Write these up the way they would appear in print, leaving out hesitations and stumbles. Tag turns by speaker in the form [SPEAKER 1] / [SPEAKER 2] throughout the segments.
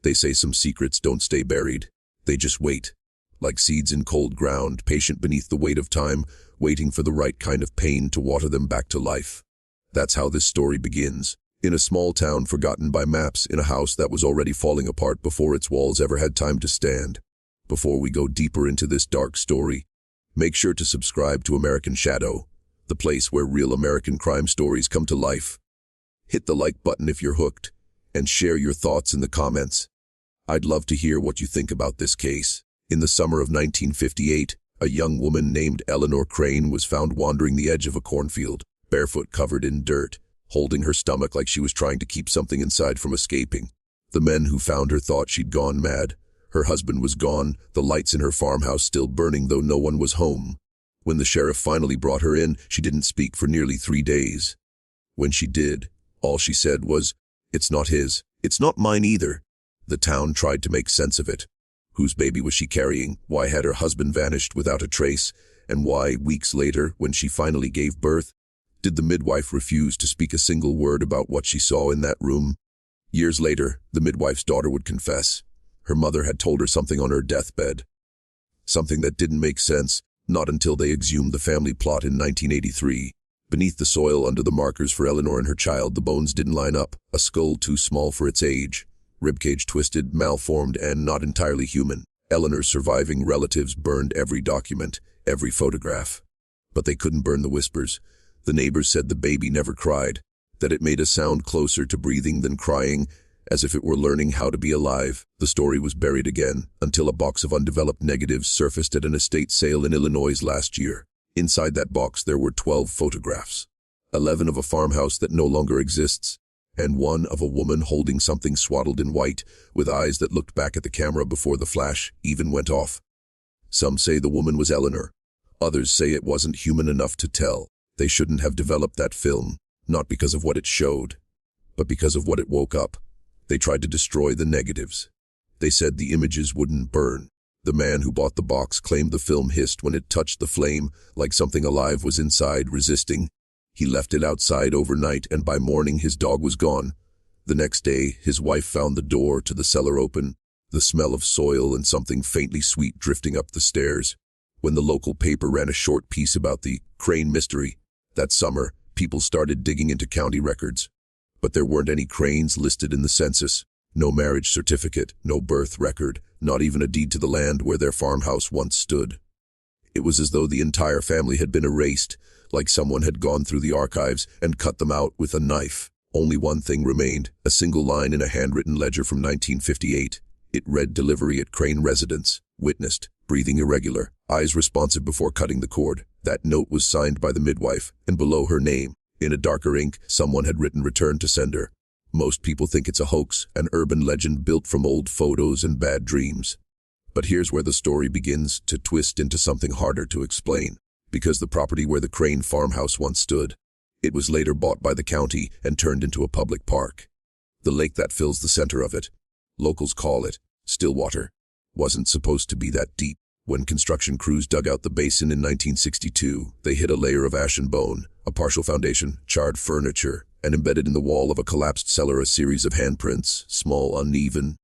[SPEAKER 1] They say some secrets don't stay buried. They just wait, like seeds in cold ground, patient beneath the weight of time, waiting for the right kind of pain to water them back to life. That's how this story begins. In a small town forgotten by maps, in a house that was already falling apart before its walls ever had time to stand. Before we go deeper into this dark story, make sure to subscribe to American Shadow, the place where real American crime stories come to life. Hit the like button if you're hooked, and share your thoughts in the comments. I'd love to hear what you think about this case. In the summer of 1958, a young woman named Eleanor Crane was found wandering the edge of a cornfield, barefoot covered in dirt, holding her stomach like she was trying to keep something inside from escaping. The men who found her thought she'd gone mad. Her husband was gone, the lights in her farmhouse still burning though no one was home. When the sheriff finally brought her in, she didn't speak for nearly 3 days. When she did, all she said was, "It's not his. It's not mine either." The town tried to make sense of it. Whose baby was she carrying? Why had her husband vanished without a trace? And why, weeks later, when she finally gave birth, did the midwife refuse to speak a single word about what she saw in that room? Years later, the midwife's daughter would confess. Her mother had told her something on her deathbed. Something that didn't make sense, not until they exhumed the family plot in 1983. Beneath the soil under the markers for Eleanor and her child, the bones didn't line up. A skull too small for its age. Ribcage twisted, malformed, and not entirely human. Eleanor's surviving relatives burned every document, every photograph. But they couldn't burn the whispers. The neighbors said the baby never cried, that it made a sound closer to breathing than crying, as if it were learning how to be alive. The story was buried again, until a box of undeveloped negatives surfaced at an estate sale in Illinois last year. Inside that box there were 12 photographs. 11 of a farmhouse that no longer exists, and 1 of a woman holding something swaddled in white, with eyes that looked back at the camera before the flash even went off. Some say the woman was Eleanor. Others say it wasn't human enough to tell. They shouldn't have developed that film, not because of what it showed, but because of what it woke up. They tried to destroy the negatives. They said the images wouldn't burn. The man who bought the box claimed the film hissed when it touched the flame, like something alive was inside, resisting. He left it outside overnight, and by morning his dog was gone. The next day, his wife found the door to the cellar open, the smell of soil and something faintly sweet drifting up the stairs. When the local paper ran a short piece about the Crane mystery, that summer, people started digging into county records. But there weren't any Cranes listed in the census. No marriage certificate, no birth record, not even a deed to the land where their farmhouse once stood. It was as though the entire family had been erased, like someone had gone through the archives and cut them out with a knife. Only one thing remained, a single line in a handwritten ledger from 1958. It read, "Delivery at Crane residence. Witnessed. Breathing irregular. Eyes responsive before cutting the cord." That note was signed by the midwife, and below her name, in a darker ink, someone had written "Return to sender." Most people think it's a hoax, an urban legend built from old photos and bad dreams. But here's where the story begins to twist into something harder to explain. Because the property where the Crane farmhouse once stood, it was later bought by the county and turned into a public park. The lake that fills the center of it, locals call it Stillwater, wasn't supposed to be that deep. When construction crews dug out the basin in 1962, they hit a layer of ash and bone, a partial foundation, charred furniture, and embedded in the wall of a collapsed cellar a series of handprints, small, uneven,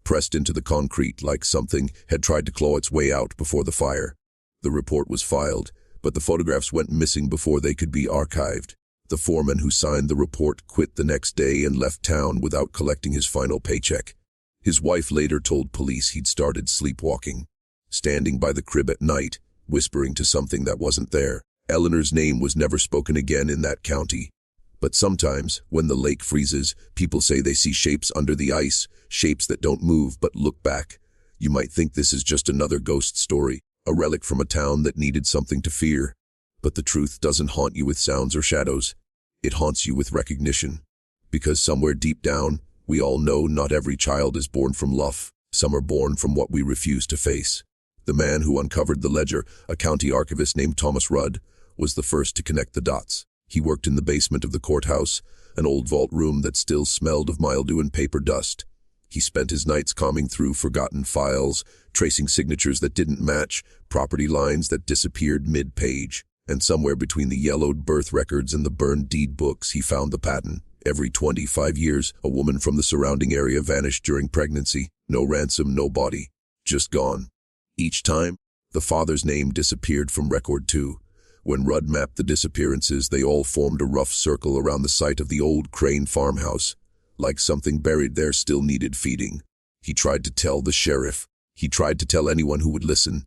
[SPEAKER 1] pressed into the concrete like something had tried to claw its way out before the fire. The report was filed, but the photographs went missing before they could be archived. The foreman who signed the report quit the next day and left town without collecting his final paycheck. His wife later told police he'd started sleepwalking, standing by the crib at night, whispering to something that wasn't there. Eleanor's name was never spoken again in that county. But sometimes, when the lake freezes, people say they see shapes under the ice, shapes that don't move but look back. You might think this is just another ghost story, a relic from a town that needed something to fear. But the truth doesn't haunt you with sounds or shadows. It haunts you with recognition. Because somewhere deep down, we all know not every child is born from love. Some are born from what we refuse to face. The man who uncovered the ledger, a county archivist named Thomas Rudd, was the first to connect the dots. He worked in the basement of the courthouse, an old vault room that still smelled of mildew and paper dust. He spent his nights combing through forgotten files, tracing signatures that didn't match, property lines that disappeared mid-page. And somewhere between the yellowed birth records and the burned deed books, he found the pattern. Every 25 years, a woman from the surrounding area vanished during pregnancy. No ransom, no body. Just gone. Each time, the father's name disappeared from record too. When Rudd mapped the disappearances, they all formed a rough circle around the site of the old Crane farmhouse, like something buried there still needed feeding. He tried to tell the sheriff. He tried to tell anyone who would listen,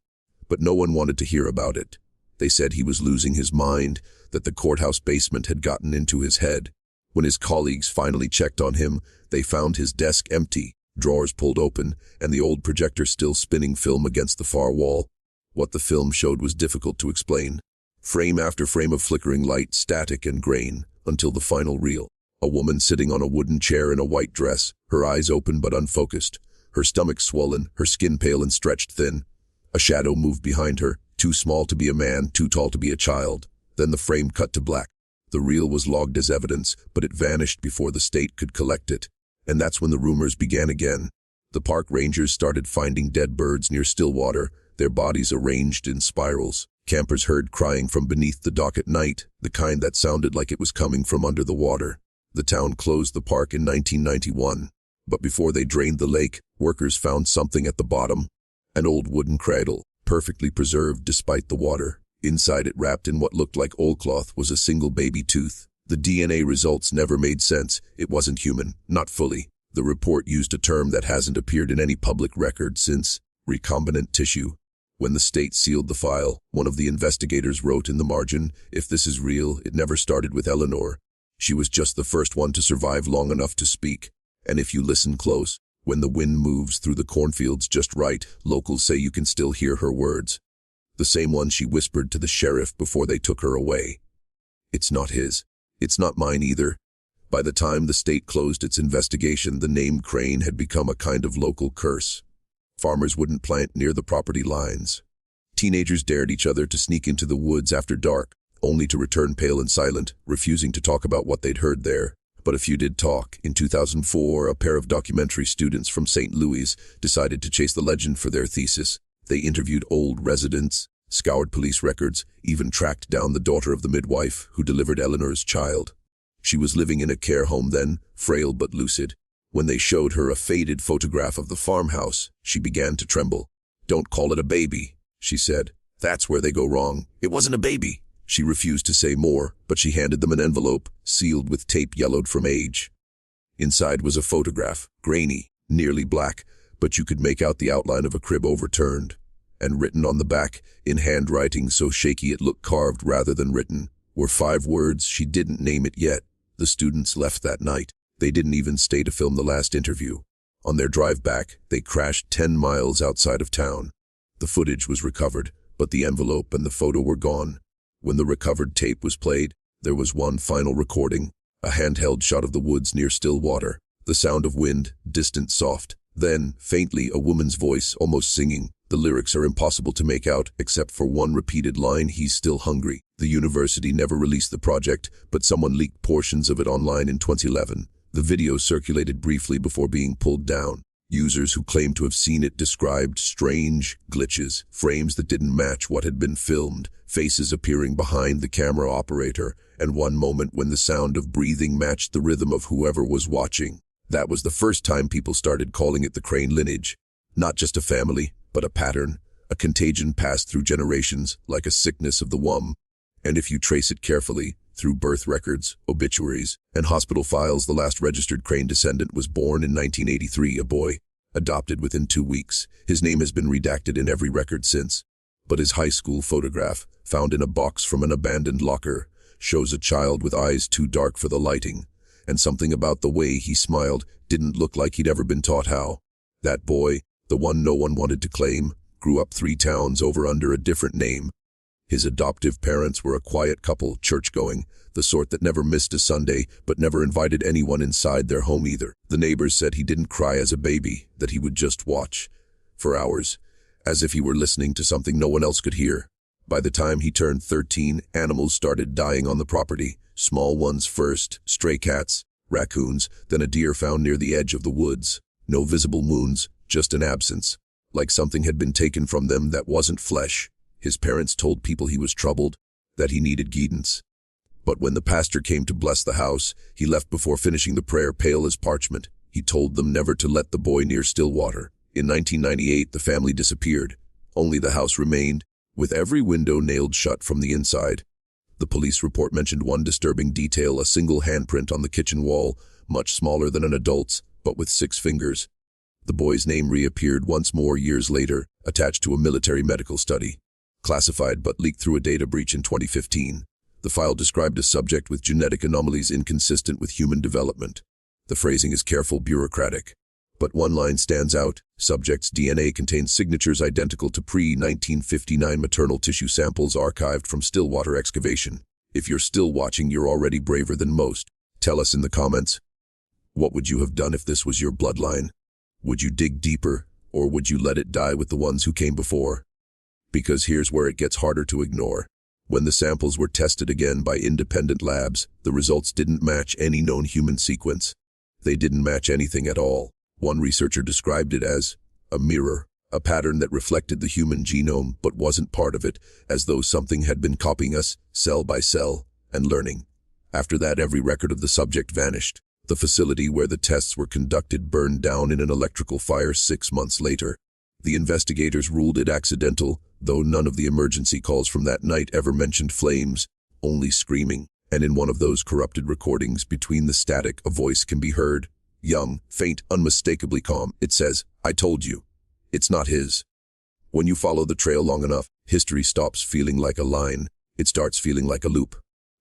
[SPEAKER 1] but no one wanted to hear about it. They said he was losing his mind, that the courthouse basement had gotten into his head. When his colleagues finally checked on him, they found his desk empty, drawers pulled open, and the old projector still spinning film against the far wall. What the film showed was difficult to explain. Frame after frame of flickering light, static and grain, until the final reel. A woman sitting on a wooden chair in a white dress, her eyes open but unfocused, her stomach swollen, her skin pale and stretched thin. A shadow moved behind her, too small to be a man, too tall to be a child. Then the frame cut to black. The reel was logged as evidence, but it vanished before the state could collect it. And that's when the rumors began again. The park rangers started finding dead birds near Stillwater, their bodies arranged in spirals. Campers heard crying from beneath the dock at night, the kind that sounded like it was coming from under the water. The town closed the park in 1991. But before they drained the lake, workers found something at the bottom. An old wooden cradle, perfectly preserved despite the water. Inside it, wrapped in what looked like oilcloth, was a single baby tooth. The DNA results never made sense. It wasn't human, not fully. The report used a term that hasn't appeared in any public record since: recombinant tissue. When the state sealed the file, one of the investigators wrote in the margin, "If this is real, it never started with Eleanor. She was just the first one to survive long enough to speak. And if you listen close, when the wind moves through the cornfields just right, locals say you can still hear her words. The same one she whispered to the sheriff before they took her away. It's not his. It's not mine either." By the time the state closed its investigation, the name Crane had become a kind of local curse. Farmers wouldn't plant near the property lines. Teenagers dared each other to sneak into the woods after dark, only to return pale and silent, refusing to talk about what they'd heard there. But a few did talk. In 2004, a pair of documentary students from St. Louis decided to chase the legend for their thesis. They interviewed old residents, scoured police records, even tracked down the daughter of the midwife who delivered Eleanor's child. She was living in a care home then, frail but lucid. When they showed her a faded photograph of the farmhouse, she began to tremble. "Don't call it a baby," she said. "That's where they go wrong. It wasn't a baby." She refused to say more, but she handed them an envelope, sealed with tape yellowed from age. Inside was a photograph, grainy, nearly black, but you could make out the outline of a crib overturned. And written on the back, in handwriting so shaky it looked carved rather than written, were 5 words. She didn't name it yet. The students left that night. They didn't even stay to film the last interview. On their drive back, they crashed 10 miles outside of town. The footage was recovered, but the envelope and the photo were gone. When the recovered tape was played, there was one final recording, a handheld shot of the woods near Stillwater, the sound of wind, distant, soft. Then, faintly, a woman's voice, almost singing. The lyrics are impossible to make out, except for one repeated line: "He's still hungry." The university never released the project, but someone leaked portions of it online in 2011. The video circulated briefly before being pulled down. Users who claimed to have seen it described strange glitches, frames that didn't match what had been filmed, faces appearing behind the camera operator, and one moment when the sound of breathing matched the rhythm of whoever was watching. That was the first time people started calling it the Crane lineage. Not just a family, but a pattern, a contagion passed through generations, like a sickness of the womb. And if you trace it carefully, through birth records, obituaries, and hospital files, the last registered Crane descendant was born in 1983, a boy, adopted within 2 weeks. His name has been redacted in every record since. But his high school photograph, found in a box from an abandoned locker, shows a child with eyes too dark for the lighting, and something about the way he smiled didn't look like he'd ever been taught how. That boy, the one no one wanted to claim, grew up 3 towns over under a different name. His adoptive parents were a quiet couple, church-going, the sort that never missed a Sunday, but never invited anyone inside their home either. The neighbors said he didn't cry as a baby, that he would just watch, for hours, as if he were listening to something no one else could hear. By the time he turned 13, animals started dying on the property, small ones first, stray cats, raccoons, then a deer found near the edge of the woods. No visible wounds, just an absence, like something had been taken from them that wasn't flesh. His parents told people he was troubled, that he needed guidance. But when the pastor came to bless the house, he left before finishing the prayer, pale as parchment. He told them never to let the boy near Stillwater. In 1998, the family disappeared. Only the house remained, with every window nailed shut from the inside. The police report mentioned one disturbing detail, a single handprint on the kitchen wall, much smaller than an adult's, but with 6 fingers. The boy's name reappeared once more years later, attached to a military medical study. Classified but leaked through a data breach in 2015. The file described a subject with genetic anomalies inconsistent with human development. The phrasing is careful, bureaucratic. But one line stands out: subject's DNA contains signatures identical to pre-1959 maternal tissue samples archived from Stillwater excavation. If you're still watching, you're already braver than most. Tell us in the comments. What would you have done if this was your bloodline? Would you dig deeper, or would you let it die with the ones who came before? Because here's where it gets harder to ignore. When the samples were tested again by independent labs, the results didn't match any known human sequence. They didn't match anything at all. One researcher described it as a mirror, a pattern that reflected the human genome but wasn't part of it, as though something had been copying us, cell by cell, and learning. After that, every record of the subject vanished. The facility where the tests were conducted burned down in an electrical fire 6 months later. The investigators ruled it accidental, though none of the emergency calls from that night ever mentioned flames, only screaming. And in one of those corrupted recordings, between the static, a voice can be heard. Young, faint, unmistakably calm. It says, "I told you." It's not his. When you follow the trail long enough, history stops feeling like a line. It starts feeling like a loop.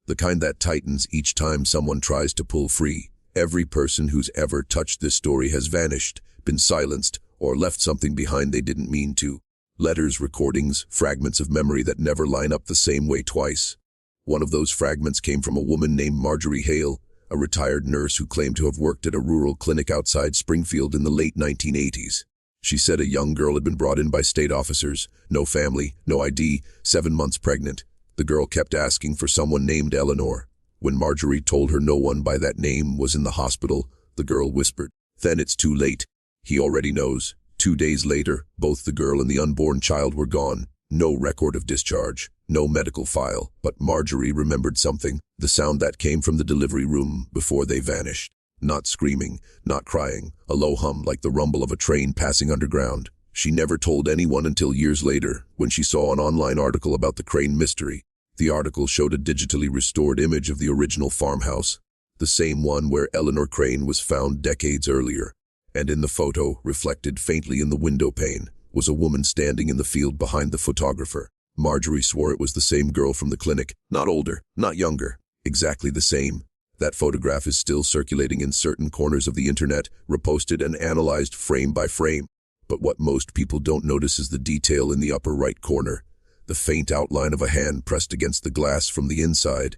[SPEAKER 1] The kind that tightens each time someone tries to pull free. Every person who's ever touched this story has vanished, been silenced, or left something behind they didn't mean to. Letters, recordings, fragments of memory that never line up the same way twice. One of those fragments came from a woman named Marjorie Hale, a retired nurse who claimed to have worked at a rural clinic outside Springfield in the late 1980s. She said a young girl had been brought in by state officers, no family, no ID, 7 months pregnant. The girl kept asking for someone named Eleanor. When Marjorie told her no one by that name was in the hospital, the girl whispered, "Then it's too late. He already knows." 2 days later, both the girl and the unborn child were gone. No record of discharge, no medical file, but Marjorie remembered something, the sound that came from the delivery room before they vanished. Not screaming, not crying, a low hum like the rumble of a train passing underground. She never told anyone until years later, when she saw an online article about the Crane mystery. The article showed a digitally restored image of the original farmhouse, the same one where Eleanor Crane was found decades earlier. And in the photo, reflected faintly in the window pane, was a woman standing in the field behind the photographer. Marjorie swore it was the same girl from the clinic, not older, not younger, exactly the same. That photograph is still circulating in certain corners of the internet, reposted and analyzed frame by frame. But what most people don't notice is the detail in the upper right corner, the faint outline of a hand pressed against the glass from the inside.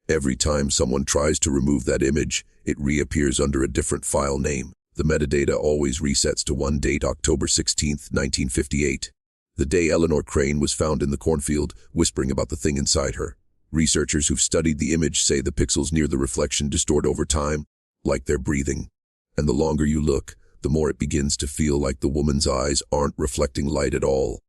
[SPEAKER 1] Every time someone tries to remove that image, it reappears under a different file name. The metadata always resets to one date, October 16, 1958. The day Eleanor Crane was found in the cornfield, whispering about the thing inside her. Researchers who've studied the image say the pixels near the reflection distort over time, like they're breathing. And the longer you look, the more it begins to feel like the woman's eyes aren't reflecting light at all,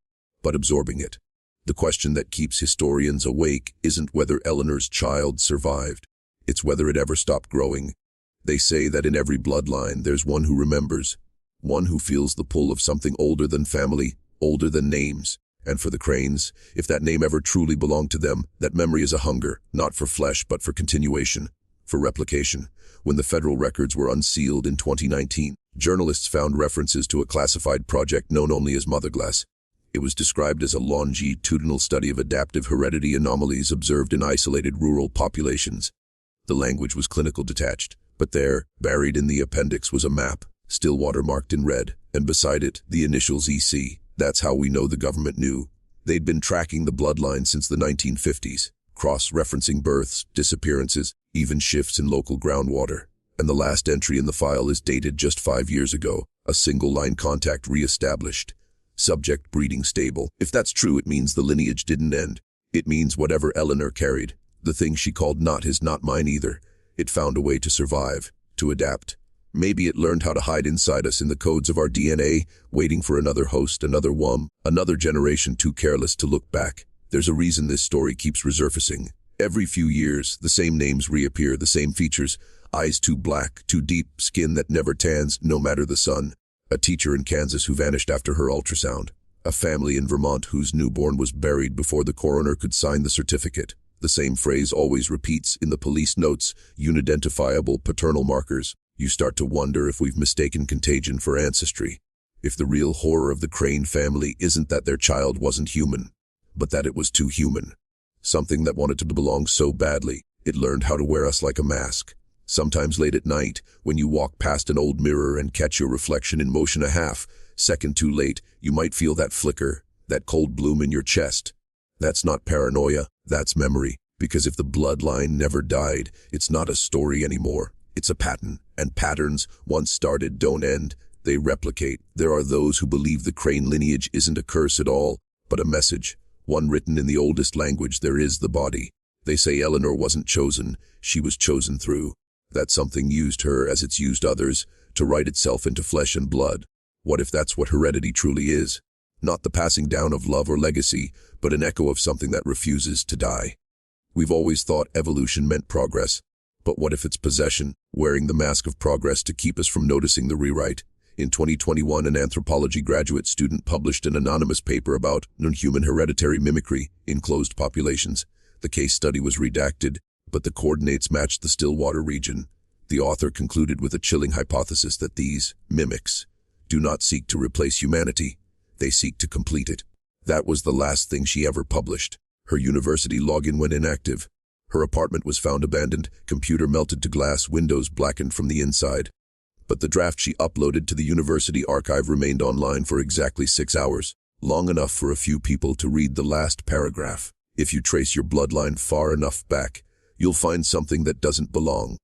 [SPEAKER 1] but absorbing it. The question that keeps historians awake isn't whether Eleanor's child survived. It's whether it ever stopped growing. They say that in every bloodline there's one who remembers, one who feels the pull of something older than family, older than names. And for the Cranes, if that name ever truly belonged to them, that memory is a hunger, not for flesh but for continuation, for replication. When the federal records were unsealed in 2019, journalists found references to a classified project known only as Motherglass. It was described as a longitudinal study of adaptive heredity anomalies observed in isolated rural populations. The language was clinical detached, but there, buried in the appendix, was a map, Stillwater marked in red, and beside it, the initials EC. That's how we know the government knew. They'd been tracking the bloodline since the 1950s, cross-referencing births, disappearances, even shifts in local groundwater. And the last entry in the file is dated just 5 years ago, a single-line contact re-established. Subject breeding stable. If that's true, it means the lineage didn't end. It means whatever Eleanor carried, the thing she called not his, not mine either, it found a way to survive, to adapt. Maybe it learned how to hide inside us in the codes of our DNA, waiting for another host, another womb, another generation too careless to look back. There's a reason this story keeps resurfacing. Every few years, the same names reappear, the same features, Eyes too black, too deep, skin that never tans, no matter the sun. A teacher in Kansas who vanished after her ultrasound. A family in Vermont whose newborn was buried before the coroner could sign the certificate. The same phrase always repeats in the police notes, unidentifiable paternal markers. You start to wonder if we've mistaken contagion for ancestry. If the real horror of the Crane family isn't that their child wasn't human, but that it was too human. Something that wanted to belong so badly, it learned how to wear us like a mask. Sometimes late at night, when you walk past an old mirror and catch your reflection in motion a half-second too late, you might feel that flicker, that cold bloom in your chest. That's not paranoia, that's memory. Because if the bloodline never died, it's not a story anymore. It's a pattern, and patterns, once started, don't end. They replicate. There are those who believe the Crane lineage isn't a curse at all, but a message, one written in the oldest language there is, the body. They say Eleanor wasn't chosen, she was chosen through. That something used her as it's used others, to write itself into flesh and blood. What if that's what heredity truly is? Not the passing down of love or legacy, but an echo of something that refuses to die. We've always thought evolution meant progress, but what if it's possession, wearing the mask of progress to keep us from noticing the rewrite? In 2021, an anthropology graduate student published an anonymous paper about non-human hereditary mimicry in closed populations. The case study was redacted, but the coordinates matched the Stillwater region. The author concluded with a chilling hypothesis that these mimics do not seek to replace humanity, they seek to complete it. That was the last thing she ever published. Her university login went inactive. Her apartment was found abandoned, computer melted to glass, windows blackened from the inside. But the draft she uploaded to the university archive remained online for exactly 6 hours, long enough for a few people to read the last paragraph. If you trace your bloodline far enough back, you'll find something that doesn't belong.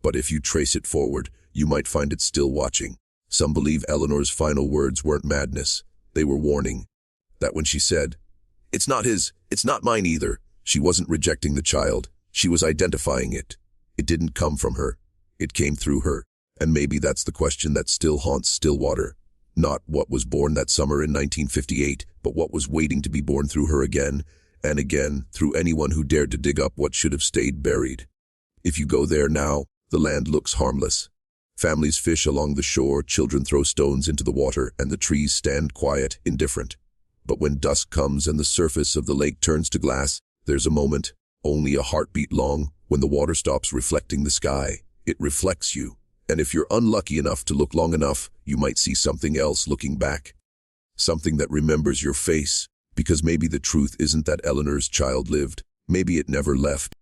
[SPEAKER 1] But if you trace it forward, you might find it still watching. Some believe Eleanor's final words weren't madness. They were warning. That when she said, "It's not his, it's not mine either," she wasn't rejecting the child. She was identifying it. It didn't come from her. It came through her. And maybe that's the question that still haunts Stillwater. Not what was born that summer in 1958, but what was waiting to be born through her again, and again, through anyone who dared to dig up what should have stayed buried. If you go there now, the land looks harmless. Families fish along the shore, children throw stones into the water, and the trees stand quiet, indifferent. But when dusk comes and the surface of the lake turns to glass, there's a moment, only a heartbeat long, when the water stops reflecting the sky. It reflects you. And if you're unlucky enough to look long enough, you might see something else looking back. Something that remembers your face, because maybe the truth isn't that Eleanor's child lived. Maybe it never left.